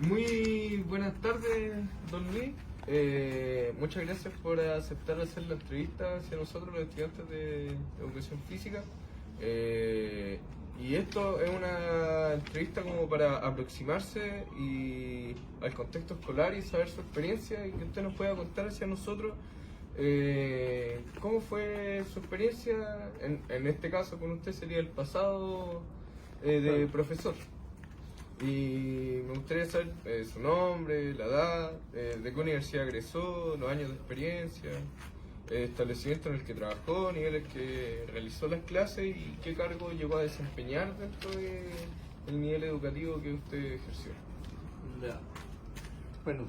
Muy buenas tardes, don Luis. Muchas gracias por aceptar hacer la entrevista hacia nosotros, los estudiantes de educación física. Y esto es una entrevista como para aproximarse al contexto escolar y saber su experiencia y que usted nos pueda contar hacia nosotros cómo fue su experiencia. En este caso con usted sería el pasado de profesor. Y me gustaría saber su nombre, la edad, de qué universidad egresó, los años de experiencia, el establecimiento en el que trabajó, niveles que realizó las clases y qué cargo llegó a desempeñar dentro del nivel educativo que usted ejerció. Ya. Bueno,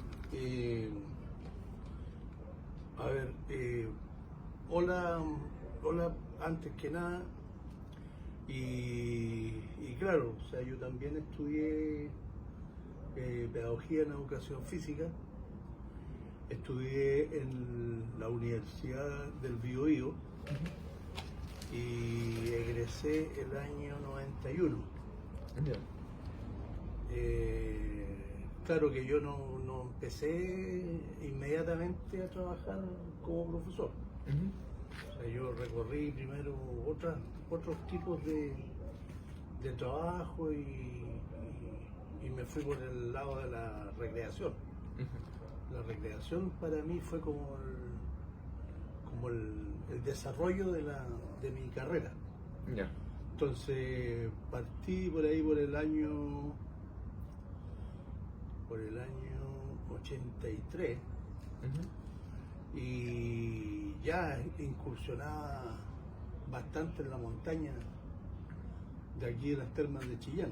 a ver, hola antes que nada. Y claro, o sea, yo también estudié pedagogía en educación física, estudié en la Universidad del Biobío y egresé el año 91. Yeah. Claro que yo no empecé inmediatamente a trabajar como profesor. O sea, yo recorrí primero otros tipos de trabajo y me fui por el lado de la recreación. La recreación para mí fue como el desarrollo de mi carrera. Yeah. Entonces partí por ahí por el año 83. Y ya incursionaba bastante en la montaña de aquí de las termas de Chillán.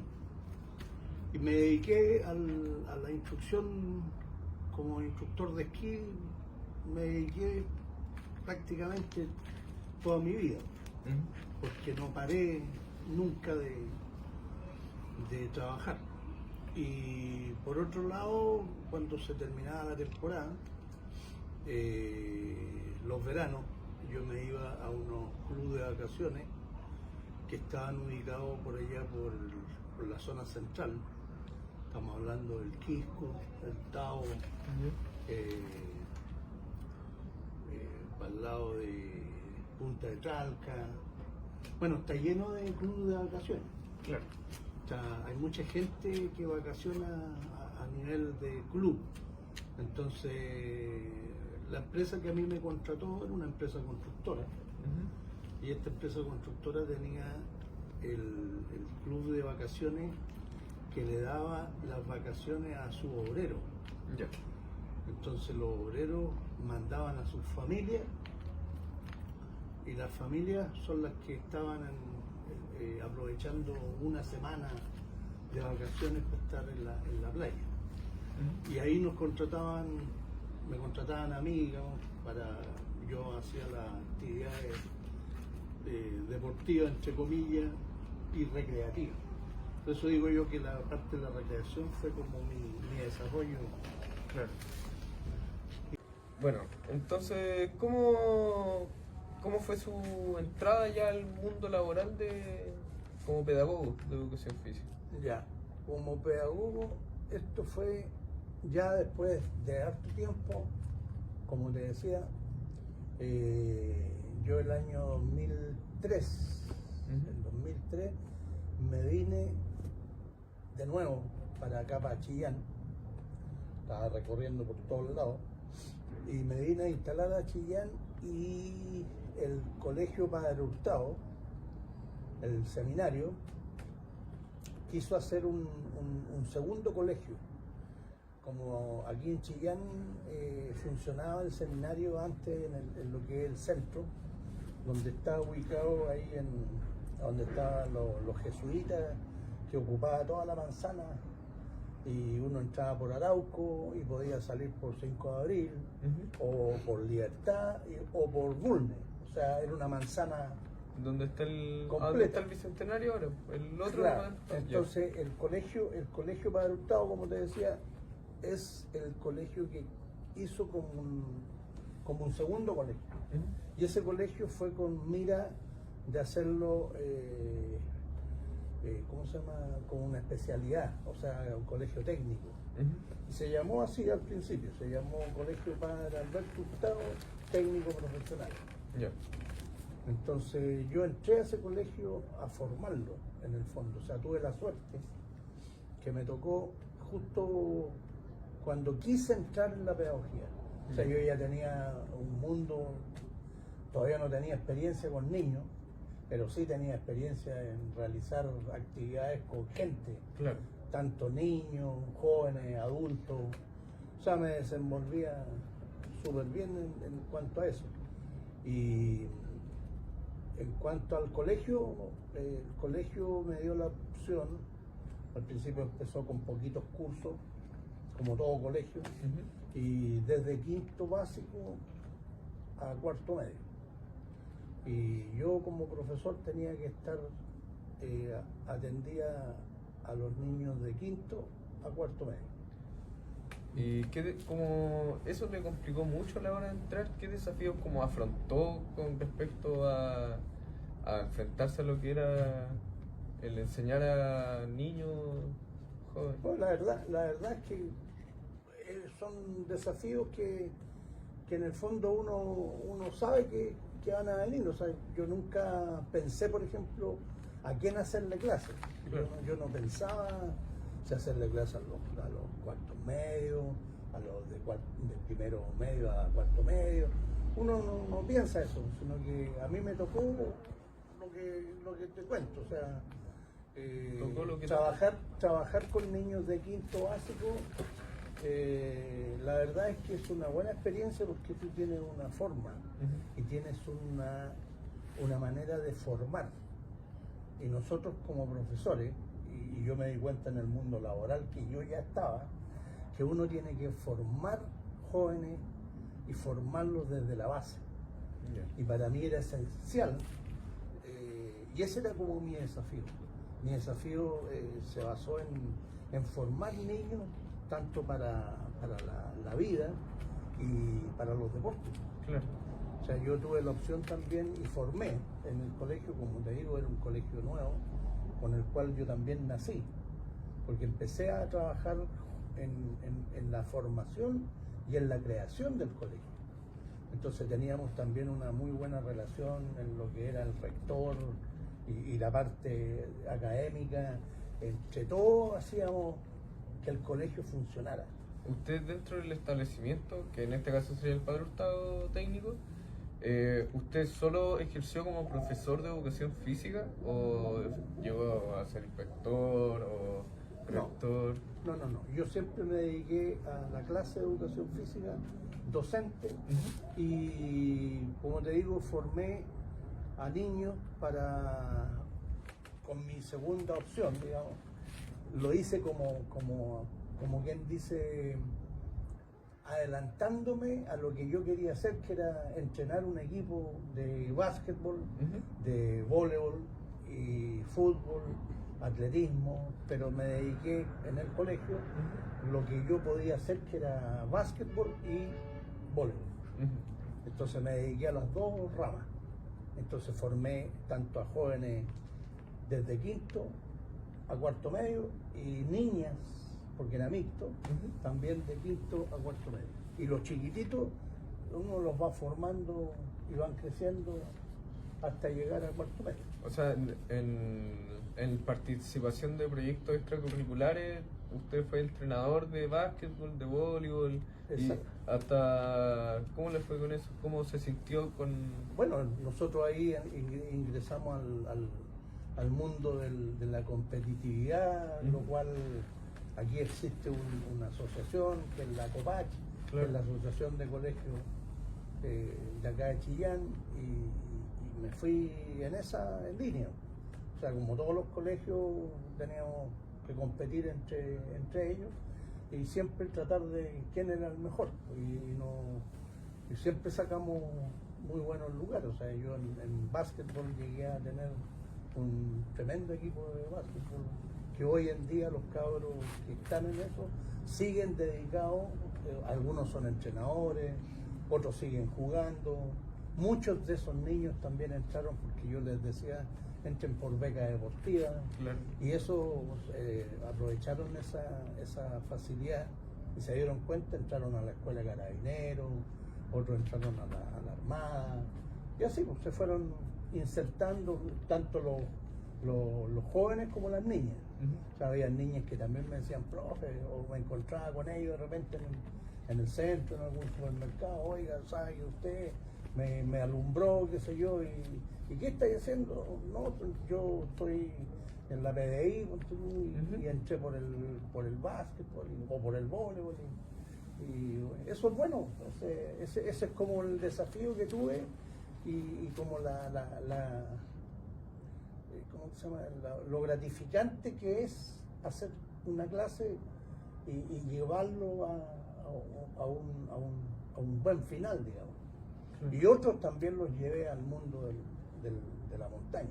Y me dediqué a la instrucción como instructor de esquí, me dediqué prácticamente toda mi vida, porque no paré nunca de trabajar. Y por otro lado, cuando se terminaba la temporada, los veranos, yo me iba a unos clubes de vacaciones que estaban ubicados por allá por la zona central. Estamos hablando del Quisco, el Tao, para el lado de Punta de Talca. Bueno, está lleno de clubes de vacaciones. Claro. O sea, hay mucha gente que vacaciona a nivel de club. Entonces, la empresa que a mí me contrató era una empresa constructora. Y esta empresa constructora tenía el club de vacaciones que le daba las vacaciones a sus obreros. Yeah. Entonces los obreros mandaban a sus familias y las familias son las que estaban aprovechando una semana de vacaciones para estar en la playa. Y ahí me contrataban a mí, digamos, yo hacía las actividades deportivas, entre comillas, y recreativas. Por eso digo yo que la parte de la recreación fue como mi desarrollo. Claro. Bueno, entonces, ¿cómo fue su entrada ya al mundo laboral como pedagogo de educación física? Ya, como pedagogo, esto fue ya después de harto tiempo, como te decía, yo el año 2003, en 2003, me vine de nuevo para acá, para Chillán. Estaba recorriendo por todos lados y me vine a instalar a Chillán, y el colegio Padre Hurtado, el seminario, quiso hacer un segundo colegio. Como aquí en Chillán funcionaba el seminario antes en lo que es el centro, donde estaba ubicado ahí donde estaban los jesuitas, que ocupaba toda la manzana, y uno entraba por Arauco y podía salir por 5 de Abril, o por Libertad, o por Bulnes. O sea, era una manzana ¿Dónde está el Bicentenario ahora? El otro. Claro. Entonces el colegio Padre Hurtado, como te decía, es el colegio que hizo como un segundo colegio. Y ese colegio fue con mira de hacerlo ¿cómo se llama? Con una especialidad, o sea, un colegio técnico. Y se llamó así al principio, se llamó Colegio Padre Alberto Hurtado Técnico Profesional. Ya. Entonces yo entré a ese colegio a formarlo, en el fondo. O sea, tuve la suerte que me tocó justo cuando quise entrar en la pedagogía. O sea, yo ya tenía un mundo, todavía no tenía experiencia con niños, pero sí tenía experiencia en realizar actividades con gente. Claro. Tanto niños, jóvenes, adultos. O sea, me desenvolvía súper bien en cuanto a eso. Y en cuanto al colegio, el colegio me dio la opción. Al principio empezó con poquitos cursos, como todo colegio, y desde quinto básico a cuarto medio. Y yo como profesor tenía que estar, atendía a los niños de quinto a cuarto medio. ¿Y como eso le complicó mucho a la hora de entrar? ¿Qué desafíos como afrontó con respecto a enfrentarse a lo que era el enseñar a niños jóvenes? Bueno, la verdad es que son desafíos que en el fondo uno sabe que van a venir. O sea, yo nunca pensé, por ejemplo, a quién hacerle clase. Claro. Yo no pensaba si hacerle clase a los cuartos medios, a los de primero medio a cuarto medio. Uno no piensa eso, sino que a mí me tocó lo que te cuento. O sea, trabajar con niños de quinto básico, la verdad es que es una buena experiencia porque tú tienes una forma y tienes una manera de formar. Y nosotros como profesores, y yo me di cuenta en el mundo laboral que yo ya estaba, que uno tiene que formar jóvenes y formarlos desde la base. Y para mí era esencial, y ese era como mi desafío. Mi desafío se basó en formar niños tanto para la vida y para los deportes. Claro. O sea, yo tuve la opción también y formé en el colegio, como te digo, era un colegio nuevo, con el cual yo también nací, porque empecé a trabajar en la formación y en la creación del colegio. Entonces teníamos también una muy buena relación en lo que era el rector y la parte académica. Entre todos hacíamos que el colegio funcionara. Usted dentro del establecimiento, que en este caso sería el Padre Hurtado técnico, ¿usted solo ejerció como profesor de educación física o llegó a ser inspector o rector? No. Yo siempre me dediqué a la clase de educación física, docente, y como te digo, formé a niños con mi segunda opción, digamos. Lo hice como quien dice, adelantándome a lo que yo quería hacer, que era entrenar un equipo de básquetbol, de voleibol y fútbol, atletismo, pero me dediqué en el colegio lo que yo podía hacer, que era básquetbol y voleibol. Entonces me dediqué a las dos ramas. Entonces formé tanto a jóvenes desde quinto a cuarto medio y niñas, porque era mixto, también de quinto a cuarto medio. Y los chiquititos, uno los va formando y van creciendo hasta llegar al cuarto medio. O sea, en participación de proyectos extracurriculares, usted fue entrenador de básquetbol, de voleibol, y hasta, ¿cómo le fue con eso? ¿Cómo se sintió con...? Bueno, nosotros ahí ingresamos al mundo de la competitividad, lo cual aquí existe una asociación que es la COPACH, que es la Asociación de Colegios de acá de Chillán, y me fui en esa línea. O sea, como todos los colegios teníamos que competir entre ellos y siempre tratar de quién era el mejor, y siempre sacamos muy buenos lugares. O sea, yo en básquetbol llegué a tener un tremendo equipo de básquetbol, que hoy en día los cabros que están en eso siguen dedicados, algunos son entrenadores, otros siguen jugando. Muchos de esos niños también entraron porque yo les decía entren por beca deportiva. Claro. Y eso aprovecharon esa facilidad y se dieron cuenta, entraron a la escuela de carabineros, otros entraron a la Armada, y así pues, se fueron insertando tanto los jóvenes como las niñas. O sea, había niñas que también me decían, profe, o me encontraba con ellos de repente en el centro, en algún supermercado, oiga, ¿sabe que usted me alumbró, qué sé yo, y qué estáis haciendo? No, yo estoy en la PDI y entré por el básquetbol o por el voleibol, y eso es bueno. Ese es como el desafío que tuve y como ¿cómo se llama? Lo gratificante que es hacer una clase y llevarlo a un buen final, digamos. Y otros también los llevé al mundo de la montaña.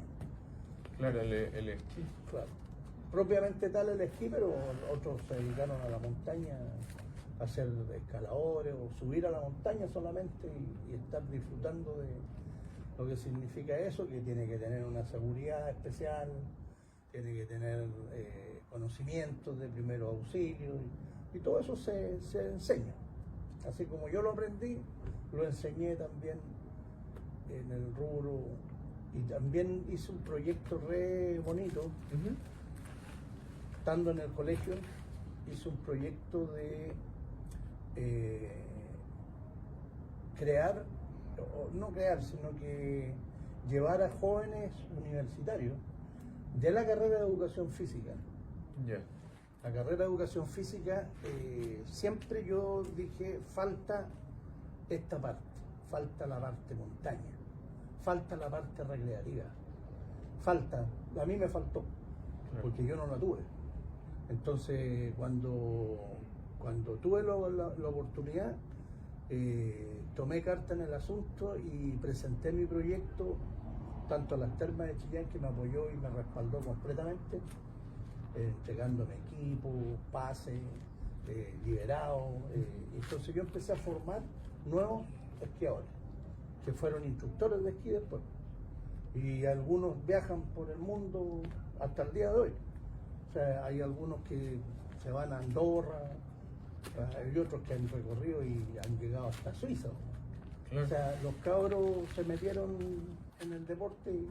Claro, el esquí. Claro. Propiamente tal el esquí, pero otros se dedicaron a la montaña, a ser escaladores o subir a la montaña solamente y estar disfrutando de lo que significa eso, que tiene que tener una seguridad especial, tiene que tener conocimientos de primeros auxilios y todo eso se enseña. Así como yo lo aprendí, lo enseñé también en el rubro y también hice un proyecto re bonito. Estando en el colegio, hice un proyecto de no crear, sino que llevar a jóvenes universitarios de la carrera de educación física. Yeah. La carrera de educación física, siempre yo dije, falta esta parte, falta la parte montaña, falta la parte recreativa, a mí me faltó, porque yo no la tuve. Entonces, cuando tuve la oportunidad, tomé carta en el asunto y presenté mi proyecto tanto a las Termas de Chillán, que me apoyó y me respaldó completamente, entregándome equipo, pases, liberados. Entonces yo empecé a formar nuevos esquiadores, que fueron instructores de esquí después. Y algunos viajan por el mundo hasta el día de hoy. O sea, hay algunos que se van a Andorra, hay otros que han recorrido y han llegado hasta Suiza. Claro. O sea, los cabros se metieron en el deporte y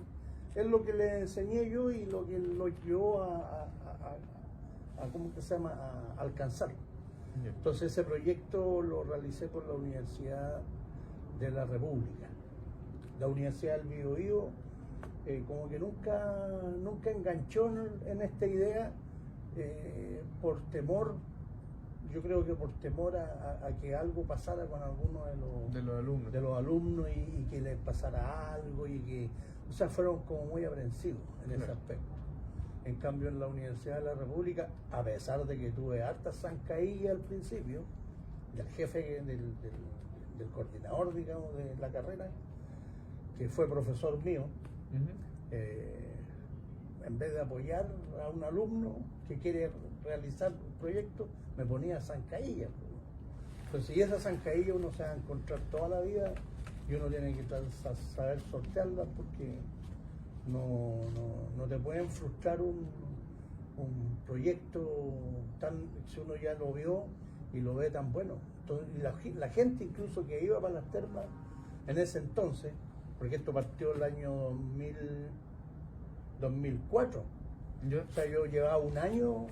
es lo que les enseñé yo y lo que los llevó a ¿cómo que se llama? A alcanzar. Yeah. Entonces ese proyecto lo realicé por la Universidad de la República. La Universidad del Biobío como que nunca enganchó en esta idea por temor. Yo creo que por temor a que algo pasara con alguno de los alumnos y que les pasara algo o sea, fueron como muy aprensivos en ese aspecto. En cambio, en la Universidad de la República, a pesar de que tuve hartas zancadillas al principio, del jefe, del coordinador, digamos, de la carrera, que fue profesor mío, en vez de apoyar a un alumno que quiere realizar un proyecto, me ponía zancadillas. Entonces, y esa zancadilla uno se va a encontrar toda la vida y uno tiene que saber sortearlas, porque no te pueden frustrar un proyecto si uno ya lo vio y lo ve tan bueno. Entonces, la gente incluso que iba para las termas en ese entonces, porque esto partió el año 2004. ¿Ya? O sea, yo llevaba un año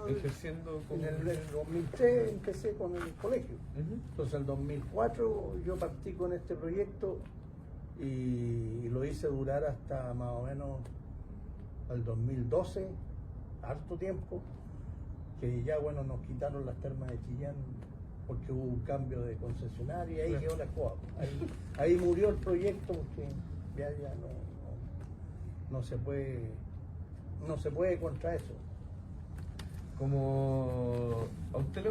ejerciendo en el 2003 empecé con el colegio. Entonces en el 2004 yo partí con este proyecto y lo hice durar hasta más o menos el 2012, harto tiempo, que ya bueno, nos quitaron las termas de Chillán porque hubo un cambio de concesionaria y ahí quedó la escoba. Ahí murió el proyecto, porque ya no se puede contra eso. Como ¿a usted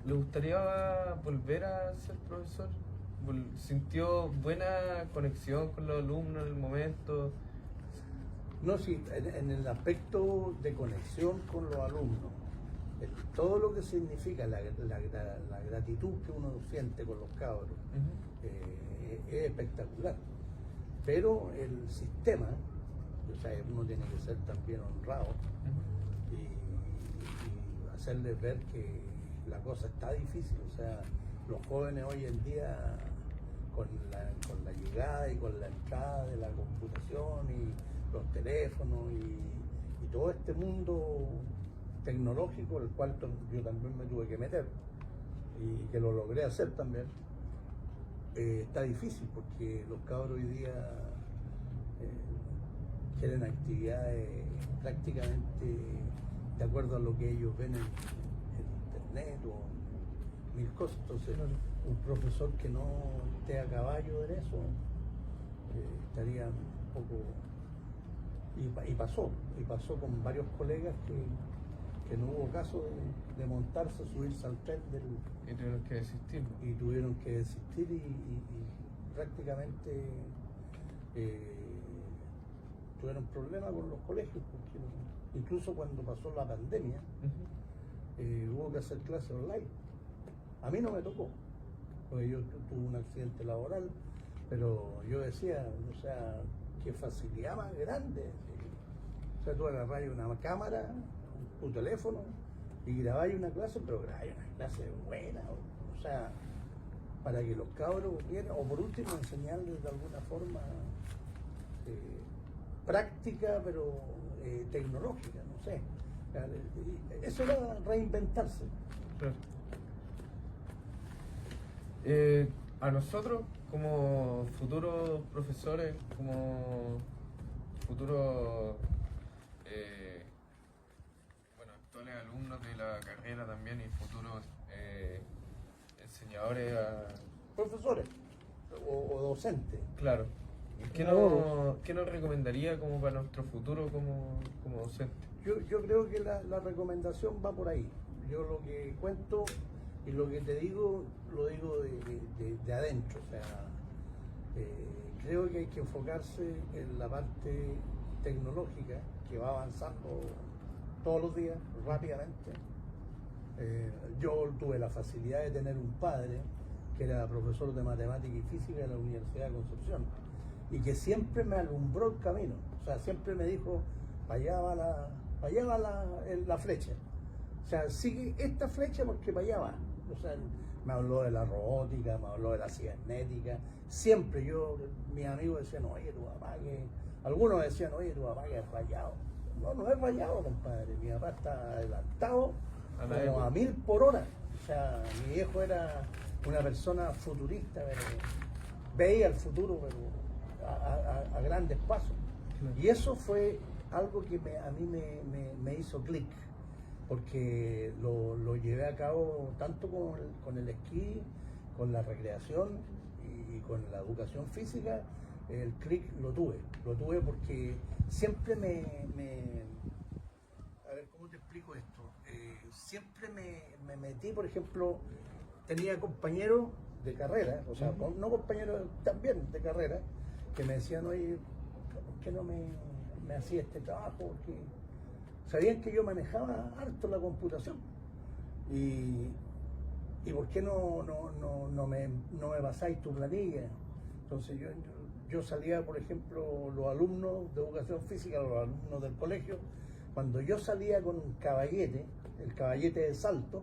le gustaría volver a ser profesor? ¿Sintió buena conexión con los alumnos en el momento? No, sí, en el aspecto de conexión con los alumnos, todo lo que significa la gratitud que uno siente con los cabros, es espectacular. Pero el sistema o sea, uno tiene que ser también honrado y hacerles ver que la cosa está difícil. O sea, los jóvenes hoy en día, con la llegada y con la entrada de la computación y los teléfonos y todo este mundo tecnológico, el cual yo también me tuve que meter y que lo logré hacer también, está difícil porque los cabros hoy día quieren actividades prácticamente de acuerdo a lo que ellos ven en internet o mil cosas. Entonces, un profesor que no esté a caballo en eso estaría un poco... Y pasó con varios colegas que no hubo caso de montarse, subirse al tren y tuvieron que desistir. Y tuvieron que desistir y prácticamente tuvieron problemas con los colegios, porque incluso cuando pasó la pandemia hubo que hacer clases online. A mí no me tocó, porque yo tuve un accidente laboral, pero yo decía, o sea, qué facilidad más grande. O sea, tú agarrás una cámara, tu teléfono y grabáis una clase, pero grabáis una clase buena, o sea, para que los cabros vieran, o por último enseñarles de alguna forma práctica, pero tecnológica, no sé. Eso era reinventarse. Claro. A nosotros, como futuros profesores, como futuros actuales alumnos de la carrera también y futuros enseñadores Profesores o docentes. Claro. ¿Qué nos recomendaría como para nuestro futuro como docente? Yo creo que la recomendación va por ahí. Yo lo que cuento y lo que te digo, lo digo de adentro. O sea, creo que hay que enfocarse en la parte tecnológica que va avanzando todos los días, rápidamente. Yo tuve la facilidad de tener un padre que era profesor de matemática y física en la Universidad de Concepción y que siempre me alumbró el camino. O sea, siempre me dijo, para allá va la flecha. O sea, sigue esta flecha porque para allá va. O sea, me habló de la robótica, me habló de la cibernética. Siempre mis amigos decían, oye, tu papá que... Algunos decían, oye, tu papá que es rayado. No es rayado, compadre. Mi papá está adelantado como a 1000 por hora. O sea, mi viejo era una persona futurista, pero veía el futuro pero a grandes pasos. Y eso fue algo que a mí me hizo clic, porque lo llevé a cabo tanto con el esquí, con la recreación y con la educación física. El clic lo tuve porque siempre a ver, ¿cómo te explico esto? Siempre me metí, por ejemplo, tenía compañeros de carrera, o sea, no compañeros también de carrera, que me decían, oye, ¿por qué no me hacía este trabajo? Porque sabían que yo manejaba harto la computación. ¿Y por qué no me pasáis tu planilla? Entonces yo salía, por ejemplo, los alumnos de educación física, los alumnos del colegio, cuando yo salía con un caballete, el caballete de salto,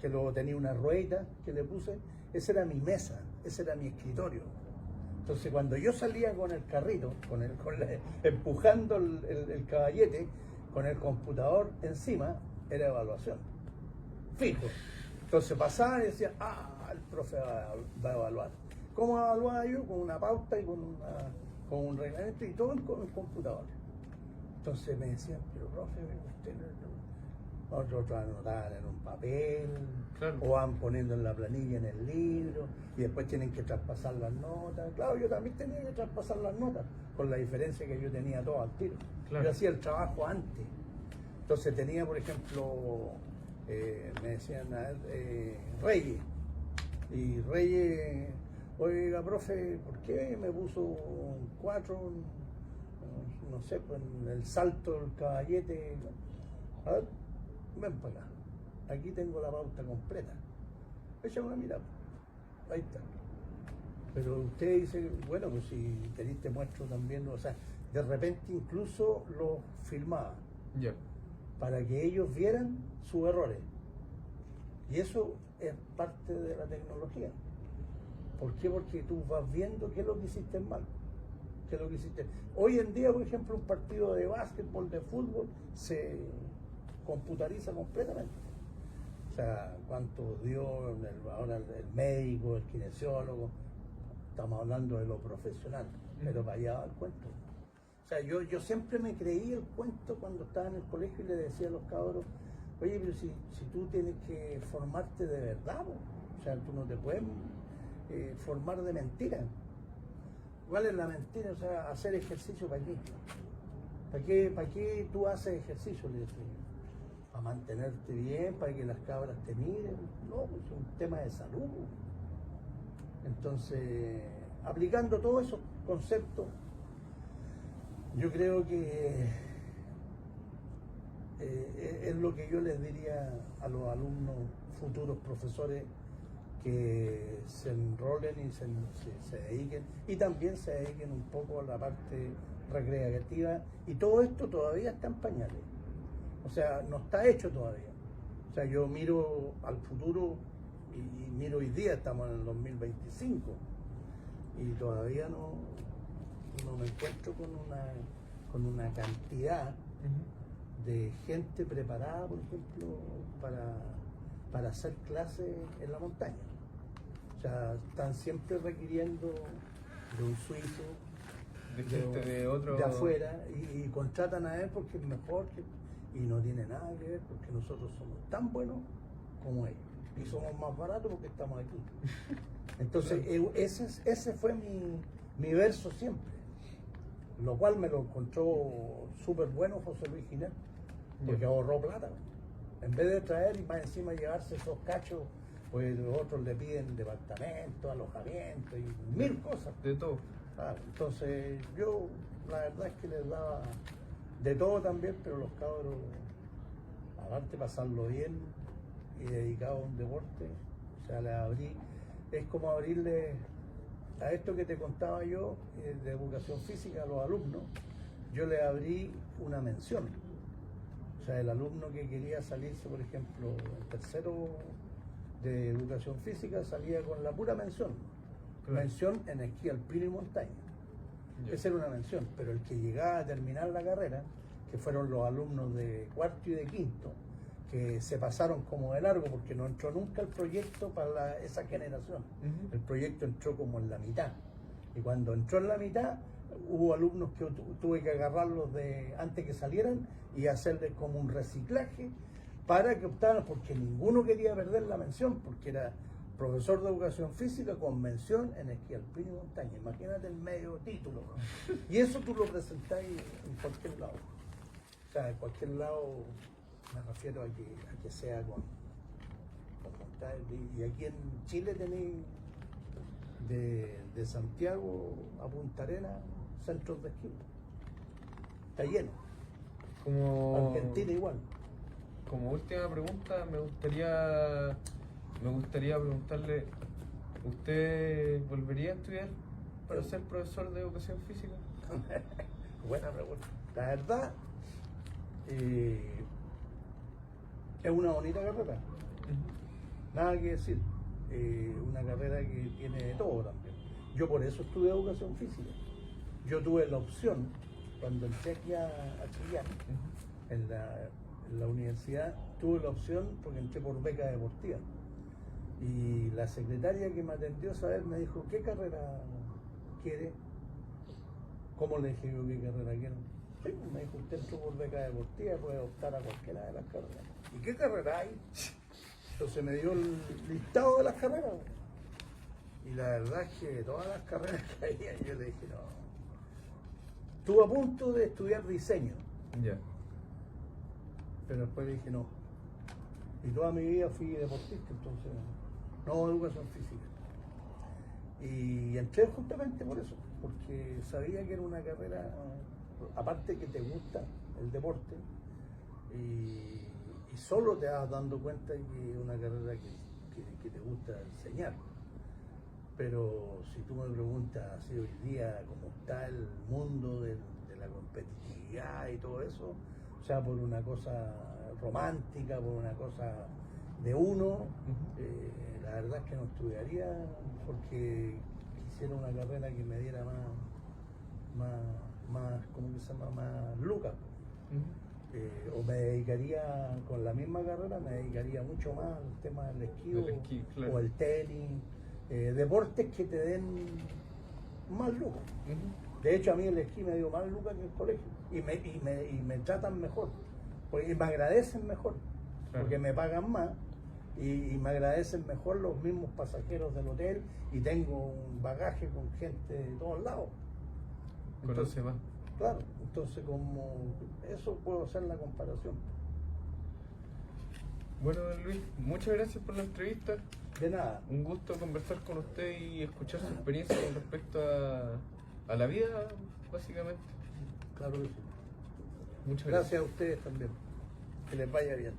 que luego tenía una ruedita que le puse, esa era mi mesa, ese era mi escritorio. Entonces cuando yo salía con el carrito, empujando el caballete, con el computador encima, era evaluación. Fijo. Entonces pasaban y decían, el profe va a evaluar. ¿Cómo evaluaba yo? Con una pauta y con un reglamento y todo en computador. Entonces me decían, pero profe, usted otros anotaban en un papel, claro, o van poniendo en la planilla en el libro, y después tienen que traspasar las notas. Claro, yo también tenía que traspasar las notas, con la diferencia que yo tenía todo al tiro. Claro. Yo hacía el trabajo antes. Entonces tenía, por ejemplo, me decían, Reyes. Y Reyes, oiga, profe, ¿por qué me puso un 4, no sé, pues en el salto del caballete? A ver, ven para acá. Aquí tengo la pauta completa. Echa una mirada. Ahí está. Pero usted dice, bueno, pues si querés te muestro también, o sea, de repente incluso los filmaba Ya. para que ellos vieran sus errores. Y eso es parte de la tecnología. ¿Por qué? Porque tú vas viendo qué es lo que hiciste mal. Qué es lo que hiciste. Hoy en día, por ejemplo, un partido de básquetbol, de fútbol, se computariza completamente. O sea, cuánto dio ahora el médico, el kinesiólogo. Estamos hablando de lo profesional, pero para allá va el cuento. O sea, yo siempre me creí el cuento cuando estaba en el colegio y le decía a los cabros, oye, pero si tú tienes que formarte de verdad, o sea, tú no te puedes formar de mentira. ¿Cuál es la mentira? O sea, hacer ejercicio ¿para qué? ¿Para qué tú haces ejercicio? Le decía yo. Para mantenerte bien, para que las cabras te miren. No, pues es un tema de salud. Entonces, aplicando todos esos conceptos, yo creo que es lo que yo les diría a los alumnos, futuros profesores, que se enrolen y se dediquen, y también se dediquen un poco a la parte recreativa, y todo esto todavía está en pañales, o sea, no está hecho todavía. O sea, yo miro al futuro y miro hoy día, estamos en el 2025, y todavía no me encuentro con una cantidad de gente preparada, por ejemplo, para hacer clases en la montaña. O sea, están siempre requiriendo de un suizo, De gente de otro... de afuera, y contratan a él porque es mejor, y no tiene nada que ver, porque nosotros somos tan buenos como ellos, y somos más baratos porque estamos aquí. Entonces, ese fue mi verso siempre, lo cual me lo encontró súper bueno José Luis Ginés, porque ahorró plata. En vez de traer y más encima llevarse esos cachos, pues los otros le piden departamento, alojamiento y mil cosas. De todo. Claro, entonces yo la verdad es que les daba de todo también, pero los cabros, aparte de pasarlo bien y dedicado a un deporte, o sea, les abrí, es como abrirle a esto que te contaba yo, de educación física a los alumnos, yo les abrí una mención. O sea, el alumno que quería salirse, por ejemplo, en tercero de educación física, salía con la pura mención. Claro. Mención en esquí alpino y montaña. Esa era una mención, pero el que llegaba a terminar la carrera, que fueron los alumnos de cuarto y de quinto, que se pasaron como de largo porque no entró nunca el proyecto para esa generación. El proyecto entró como en la mitad. Y cuando entró en la mitad, hubo alumnos que tuve que agarrarlos antes que salieran y hacerles como un reciclaje para que optaran, porque ninguno quería perder la mención, porque era profesor de educación física con mención en esquí alpino y montaña. Imagínate el medio título, ¿no? Y eso tú lo presentáis en cualquier lado. O sea, en cualquier lado, me refiero a que sea con y aquí en Chile tenéis de Santiago a Punta Arenas centros de esquí. Está lleno. Como Argentina igual. Como última pregunta, me gustaría preguntarle, ¿usted volvería a estudiar para ser profesor de educación física? Buena pregunta. La verdad, es una bonita carrera. Nada que decir. Una carrera que tiene de todo también. Yo por eso estudié educación física. Yo tuve la opción, cuando entré aquí a Chillán, en la universidad, tuve la opción porque entré por beca deportiva. Y la secretaria que me atendió a saber me dijo, ¿qué carrera quiere? ¿Cómo le dije yo qué carrera quiero? Sí, me dijo, usted entró por beca deportiva, puede optar a cualquiera de las carreras. ¿Y qué carrera hay? Entonces me dio el listado de las carreras. Y la verdad es que todas las carreras que había, yo le dije, no. Estuve a punto de estudiar diseño. Ya. Pero después le dije, no. Y toda mi vida fui deportista, entonces, no educación física. Y entré justamente por eso, porque sabía que era una carrera, aparte que te gusta el deporte, y solo te vas dando cuenta que es una carrera que te gusta enseñar. Pero si tú me preguntas así hoy día cómo está el mundo de la la competitividad y todo eso sea por una cosa romántica, por una cosa de uno. La verdad es que no estudiaría porque quisiera una carrera que me diera más ¿cómo que se llama? Más lucas. O me dedicaría, con la misma carrera, me dedicaría mucho más al tema del esquí, claro. o el tenis, deportes que te den más lucas. De hecho, a mí el esquí me dio más lucas que el colegio y me tratan mejor, y me agradecen mejor, claro, porque me pagan más y me agradecen mejor los mismos pasajeros del hotel y tengo un bagaje con gente de todos lados. Conoce más. Claro, entonces como eso puedo hacer la comparación. Bueno, don Luis, muchas gracias por la entrevista. De nada. Un gusto conversar con usted y escuchar su experiencia con respecto a la vida, básicamente. Claro que sí. Muchas gracias a ustedes también. Que les vaya bien.